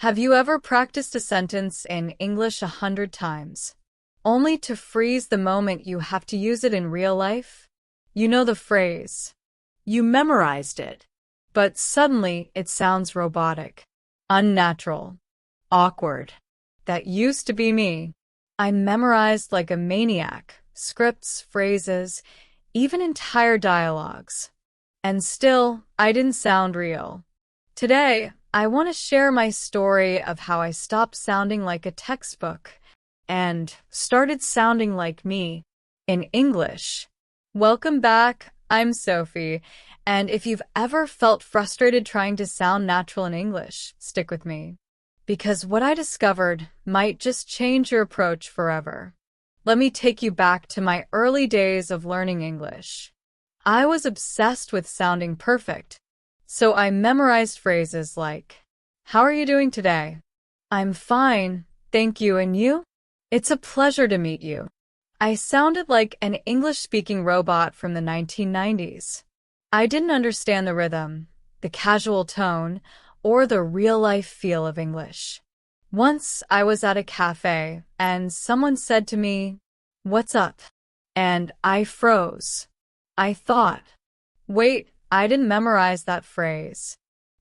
Have you ever practiced a sentence in English 100 times, only to freeze the moment you have to use it in real life? You know the phrase. You memorized it, but suddenly it sounds robotic, unnatural, awkward. That used to be me. I memorized like a maniac, scripts, phrases, even entire dialogues. And still, I didn't sound real. Today, I want to share my story of how I stopped sounding like a textbook and started sounding like me in English. Welcome back. I'm Sophie, and if you've ever felt frustrated trying to sound natural in English, stick with me, because what I discovered might just change your approach forever. Let me take you back to my early days of learning English. I was obsessed with sounding perfect. So I memorized phrases like, "How are you doing today?" "I'm fine, thank you, and you?" "It's a pleasure to meet you." I sounded like an English-speaking robot from the 1990s. I didn't understand the rhythm, the casual tone, or the real-life feel of English. Once I was at a cafe, and someone said to me, "What's up?" And I froze. I thought, wait, I didn't memorize that phrase.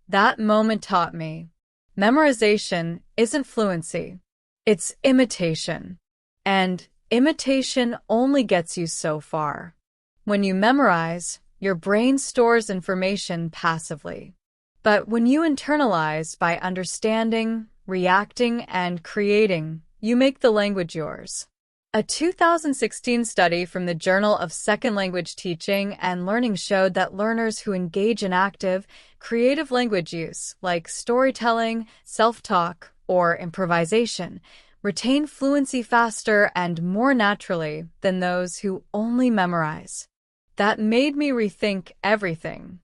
That moment taught me, memorization isn't fluency. It's imitation. And imitation only gets you so far. When you memorize, your brain stores information passively. But when you internalize by understanding, reacting, and creating, you make the language yours. A 2016 study from the Journal of Second Language Teaching and Learning showed that learners who engage in active, creative language use, like storytelling, self-talk, or improvisation, retain fluency faster and more naturally than those who only memorize. That made me rethink everything.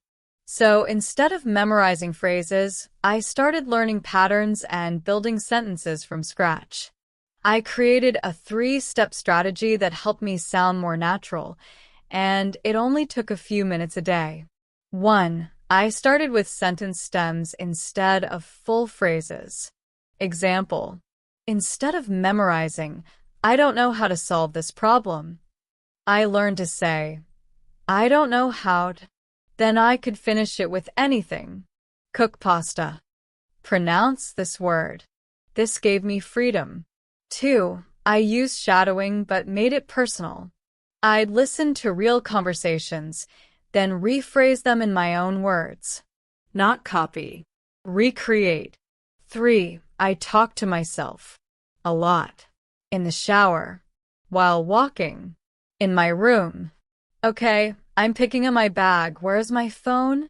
So instead of memorizing phrases, I started learning patterns and building sentences from scratch. I created a 3-step strategy that helped me sound more natural, and it only took a few minutes a day. 1. I started with sentence stems instead of full phrases. Example: instead of memorizing, "I don't know how to solve this problem," I learned to say, "I don't know how to." Then I could finish it with anything. Cook pasta. Pronounce this word. This gave me freedom. 2. I used shadowing but made it personal. I'd listen to real conversations, then rephrase them in my own words. Not copy. Recreate. 3. I talked to myself. A lot. In the shower. While walking. In my room. Okay, I'm picking up my bag. Where's my phone?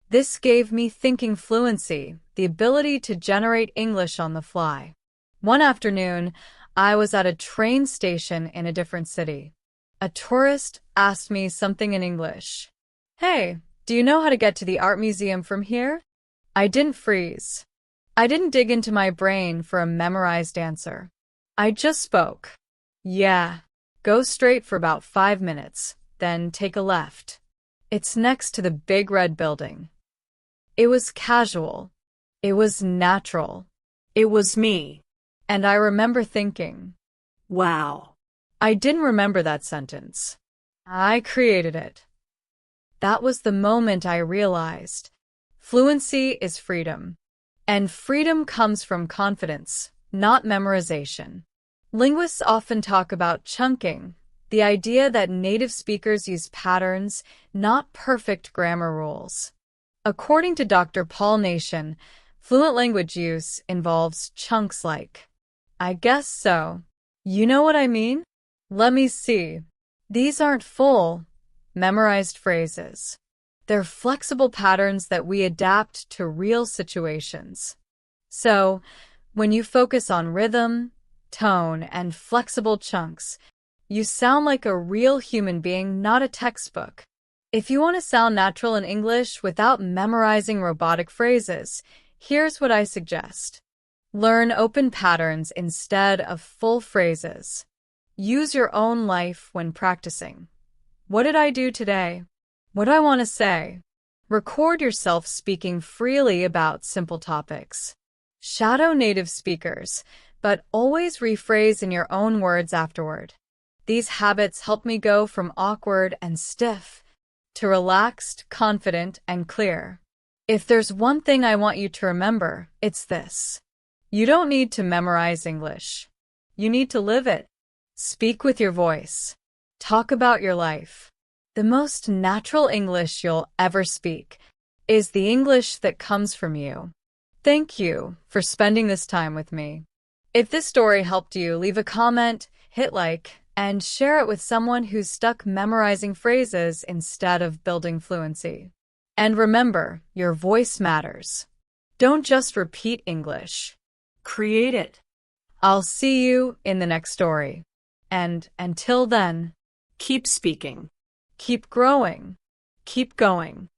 This gave me thinking fluency, the ability to generate English on the fly. One afternoon, I was at a train station in a different city. A tourist asked me something in English. "Hey, do you know how to get to the art museum from here?" I didn't freeze. I didn't dig into my brain for a memorized answer. I just spoke. "Yeah, go straight for about 5 minutes, then take a left. It's next to the big red building." It was casual. It was natural. It was me. And I remember thinking, wow. I didn't remember that sentence. I created it. That was the moment I realized fluency is freedom. And freedom comes from confidence, not memorization. Linguists often talk about chunking, the idea that native speakers use patterns, not perfect grammar rules. According to Dr. Paul Nation, fluent language use involves chunks like, "I guess so. You know what I mean? Let me see." These aren't full, memorized phrases. They're flexible patterns that we adapt to real situations. So, when you focus on rhythm, tone, and flexible chunks, you sound like a real human being, not a textbook. If you want to sound natural in English without memorizing robotic phrases, here's what I suggest. Learn open patterns instead of full phrases. Use your own life when practicing. What did I do today? What do I want to say? Record yourself speaking freely about simple topics. Shadow native speakers, but always rephrase in your own words afterward. These habits help me go from awkward and stiff to relaxed, confident, and clear. If there's one thing I want you to remember, it's this. You don't need to memorize English. You need to live it. Speak with your voice. Talk about your life. The most natural English you'll ever speak is the English that comes from you. Thank you for spending this time with me. If this story helped you, leave a comment, hit like, and share it with someone who's stuck memorizing phrases instead of building fluency. And remember, your voice matters. Don't just repeat English. Create it. I'll see you in the next story. And until then, keep speaking, keep growing, keep going.